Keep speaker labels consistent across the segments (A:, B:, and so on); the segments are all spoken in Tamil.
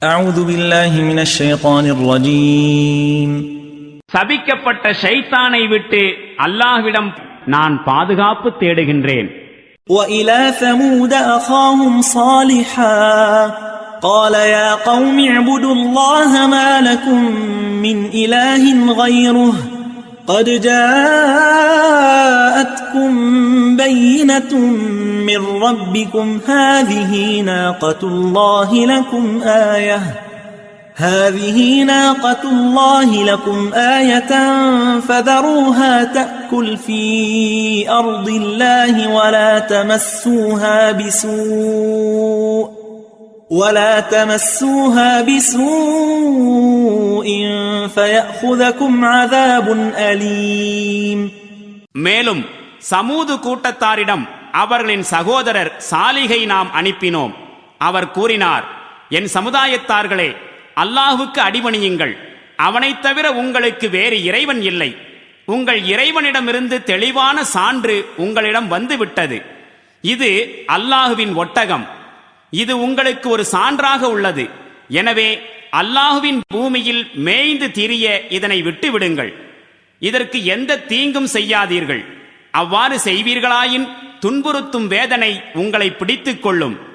A: أعوذ بالله من الشيطان الرجيم.
B: சபிக்கப்பட்ட ஷைத்தானை விட்டு அல்லாஹ்விடம் நான் பாதுகாப்பு தேடுகின்றேன்.
A: وإلى ثمود أخاهم صالحا قال يا قوم اعبدوا الله ما لكم من إله غيره قد جاءتكم بينة من ربكم هذه ناقة الله لكم آية فذروها تأكل في أرض الله ولا تمسوها بسوء فيأخذكم عذاب أليم.
B: மேலும் சமூது கூட்டத்தாரிடம் அவர்களின் சகோதரர் சாலிகை நாம் அனுப்பினோம். அவர் கூறினார், என் சமுதாயத்தார்களே, அல்லாஹுக்கு அடிபணியுங்கள். அவனைத் தவிர உங்களுக்கு வேறு இறைவன் இல்லை. உங்கள் இறைவனிடமிருந்து தெளிவான சான்று உங்களிடம் வந்துவிட்டது. இது அல்லாஹுவின் ஒட்டகம். இது உங்களுக்கு ஒரு சான்றாக உள்ளது. எனவே அல்லாஹுவின் பூமியில் மேய்ந்து திரிய இதனை விட்டுவிடுங்கள். இதற்கு எந்த தீங்கும் செய்யாதீர்கள். அவ்வாறு செய்வீர்களாயின் துன்புறுத்தும் வேதனை உங்களை பிடித்துக் கொள்ளும்.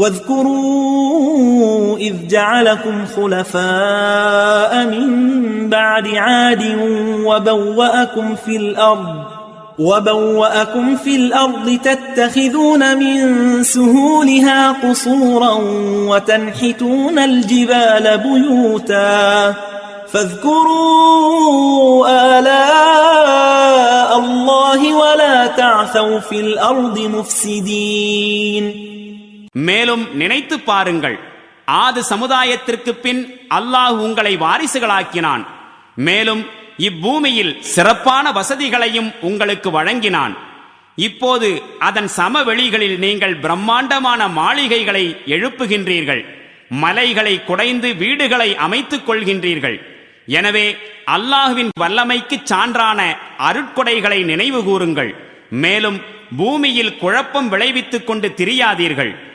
A: واذكروا إذ جعلكم خلفاء من بعد عاد وبوأكم في الأرض تتخذون من سهولها قصورا وتنحتون الجبال بيوتا فاذكروا آلاء الله ولا تعثوا في الأرض مفسدين.
B: மேலும் நினைத்து பாருங்கள், ஆது சமுதாயத்திற்கு பின் அல்லாஹ் உங்களை வாரிசுகளாக்கினான். மேலும் இப்பூமியில் சிறப்பான வசதிகளையும் உங்களுக்கு வழங்கினான். இப்போது அதன் சமவெளிகளில் நீங்கள் பிரம்மாண்டமான மாளிகைகளை எழுப்புகின்றீர்கள், மலைகளை குடைந்து வீடுகளை அமைத்துக் கொள்கின்றீர்கள். எனவே அல்லாஹுவின் வல்லமைக்கு சான்றான அருட்கொடைகளை நினைவு கூறுங்கள். மேலும் பூமியில் குழப்பம் விளைவித்துக் கொண்டு திரியாதீர்கள்.